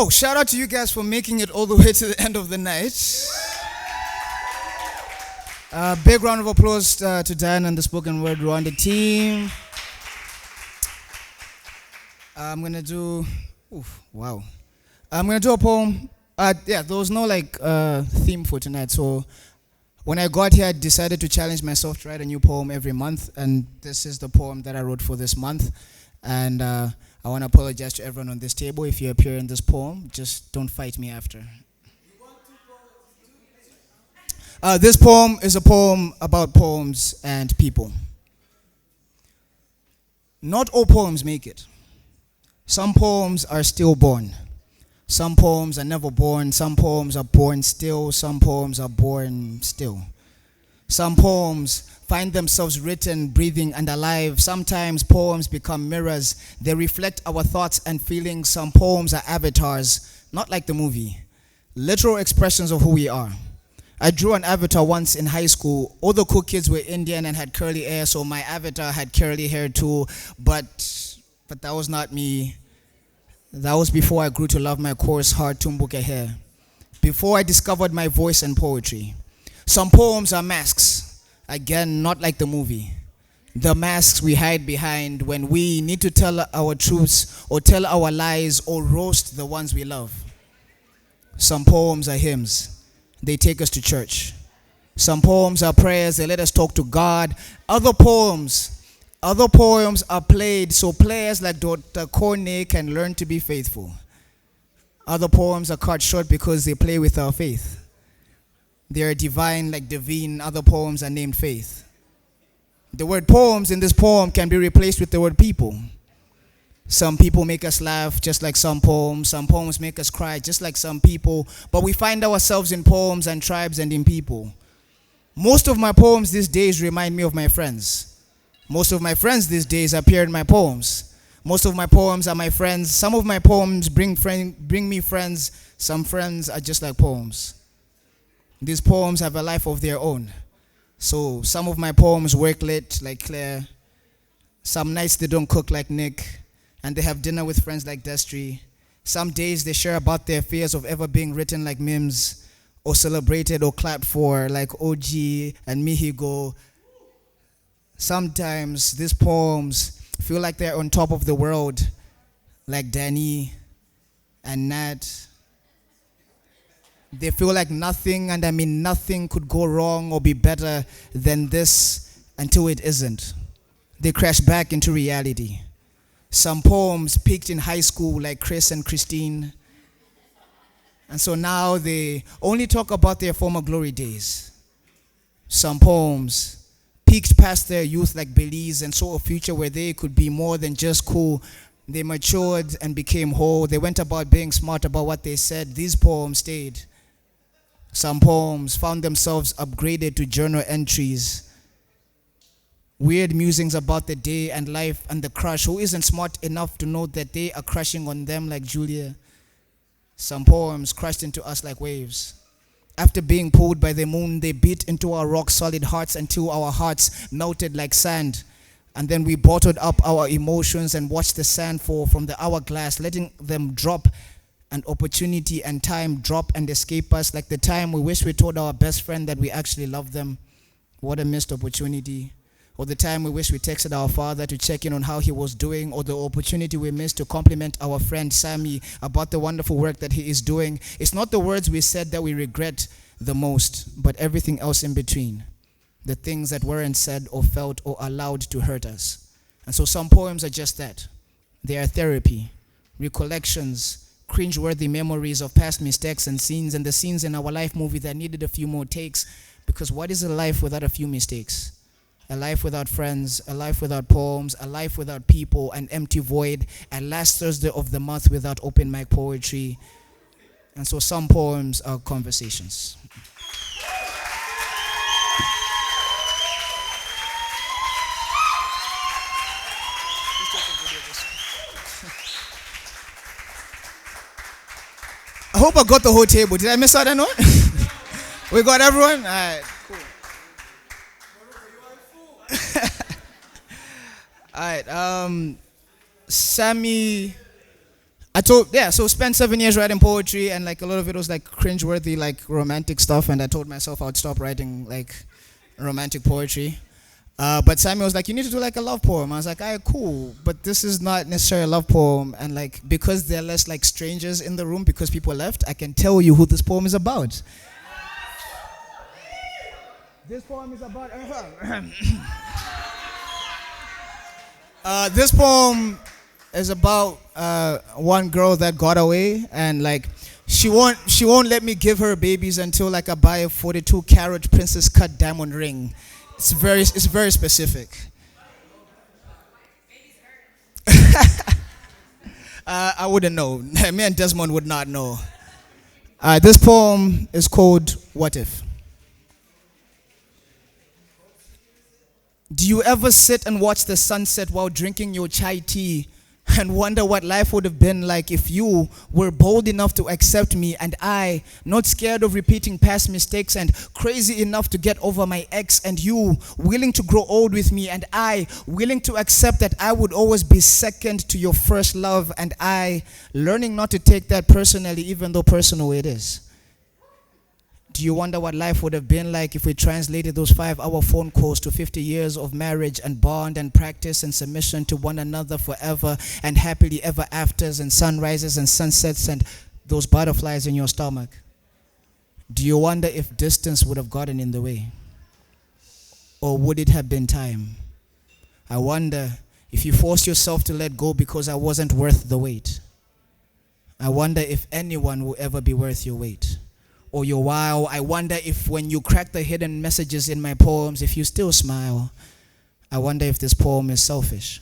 Yo, shout out to you guys for making it all the way to the end of the night. Big round of applause to Diane and the Spoken Word Rwanda team. I'm gonna do. Wow. I'm gonna do a poem. There was no theme for tonight, so when I got here, I decided to challenge myself to write a new poem every month, and this is the poem that I wrote for this month. And I want to apologize to everyone on this table. If you appear in this poem, just don't fight me after. This poem is a poem about poems and people. Not all poems make it. Some poems are stillborn. Some poems are never born. Some poems are born still. Some poems are born still. Some poems find themselves written, breathing, and alive. Sometimes poems become mirrors. They reflect our thoughts and feelings. Some poems are avatars, not like the movie. Literal expressions of who we are. I drew an avatar once in high school. All the cool kids were Indian and had curly hair, so my avatar had curly hair too. But that was not me. That was before I grew to love my coarse, hard Tumbuka hair. Before I discovered my voice and poetry. Some poems are masks. Again, not like the movie. The masks we hide behind when we need to tell our truths or tell our lies or roast the ones we love. Some poems are hymns. They take us to church. Some poems are prayers. They let us talk to God. Other poems are played so players like Dr. Korney can learn to be faithful. Other poems are cut short because they play with our faith. They are divine like Divine. Other poems are named faith. The word poems in this poem can be replaced with the word people. Some people make us laugh just like some poems. Some poems make us cry just like some people. But we find ourselves in poems and tribes and in people. Most of my poems these days remind me of my friends. Most of my friends these days appear in my poems. Most of my poems are my friends. Some of my poems bring me friends. Some friends are just like poems. These poems have a life of their own. So some of my poems work late like Claire. Some nights they don't cook like Nick. And they have dinner with friends like Destry. Some days they share about their fears of ever being written like Mims. Or celebrated or clapped for like OG and Mihigo. Sometimes these poems feel like they're on top of the world, like Danny and Nat. They feel like nothing, and I mean nothing, could go wrong or be better than this until it isn't. They crash back into reality. Some poems peaked in high school, like Chris and Christine. And so now they only talk about their former glory days. Some poems peaked past their youth like Belize and saw a future where they could be more than just cool. They matured and became whole. They went about being smart about what they said. These poems stayed. Some poems found themselves upgraded to journal entries. Weird musings about the day and life and the crush who isn't smart enough to know that they are crushing on them like Julia. Some poems crashed into us like waves. After being pulled by the moon, they beat into our rock-solid hearts until our hearts melted like sand. And then we bottled up our emotions and watched the sand fall from the hourglass, letting them drop, and opportunity and time drop and escape us, like the time we wish we told our best friend that we actually love them. What a missed opportunity. Or the time we wish we texted our father to check in on how he was doing, or the opportunity we missed to compliment our friend Sammy about the wonderful work that he is doing. It's not the words we said that we regret the most, but everything else in between. The things that weren't said or felt or allowed to hurt us. And so some poems are just that. They are therapy, recollections, cringe-worthy memories of past mistakes and scenes, and the scenes in our life movie that needed a few more takes, because what is a life without a few mistakes? A life without friends, a life without poems, a life without people, an empty void, a last Thursday of the month without open mic poetry. And so some poems are conversations. I hope I got the whole table. Did I miss out anyone? We got everyone? All right, cool. All right, Sammy So spent 7 years writing poetry, and like a lot of it was like cringeworthy, like romantic stuff, and I told myself I would stop writing like romantic poetry. But Samuel was like, you need to do like a love poem. I was like, alright, cool, but this is not necessarily a love poem, and like because there are less like strangers in the room because people left, I can tell you who this poem is about. This poem is about this poem is about one girl that got away, and like she won't let me give her babies until like I buy a 42 carat princess cut diamond ring. It's very specific. I wouldn't know. Me and Desmond would not know. This poem is called What If. Do you ever sit and watch the sunset while drinking your chai tea and wonder what life would have been like if you were bold enough to accept me, and I, not scared of repeating past mistakes, and crazy enough to get over my ex, and you willing to grow old with me, and I willing to accept that I would always be second to your first love, and I learning not to take that personally even though personal it is? Do you wonder what life would have been like if we translated those 5-hour phone calls to 50 years of marriage and bond and practice and submission to one another forever and happily ever afters and sunrises and sunsets and those butterflies in your stomach? Do you wonder if distance would have gotten in the way? Or would it have been time? I wonder if you forced yourself to let go because I wasn't worth the wait. I wonder if anyone will ever be worth your weight or your while. I wonder if when you crack the hidden messages in my poems, if you still smile. I wonder if this poem is selfish,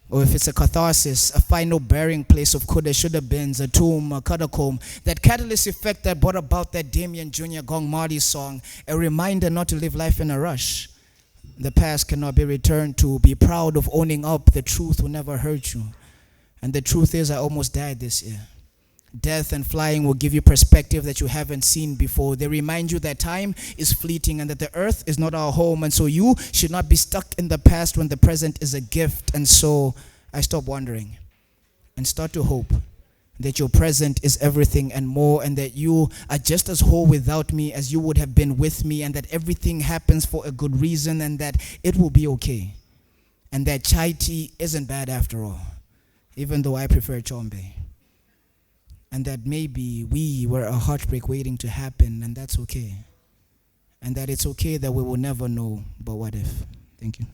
or if it's a catharsis, a final burying place of coulda, shoulda beens, a tomb, a catacomb, that catalyst effect that brought about that Damien Jr. Gong Marley song, a reminder not to live life in a rush. The past cannot be returned to. Be proud of owning up. The truth will never hurt you. And the truth is, I almost died this year. Death and flying will give you perspective that you haven't seen before. They remind you that time is fleeting and that the earth is not our home. And so you should not be stuck in the past when the present is a gift. And so I stop wondering and start to hope that your present is everything and more, and that you are just as whole without me as you would have been with me, and that everything happens for a good reason, and that it will be okay. And that chai tea isn't bad after all, even though I prefer chombe. And that maybe we were a heartbreak waiting to happen, and that's okay. And that it's okay that we will never know, but what if? Thank you.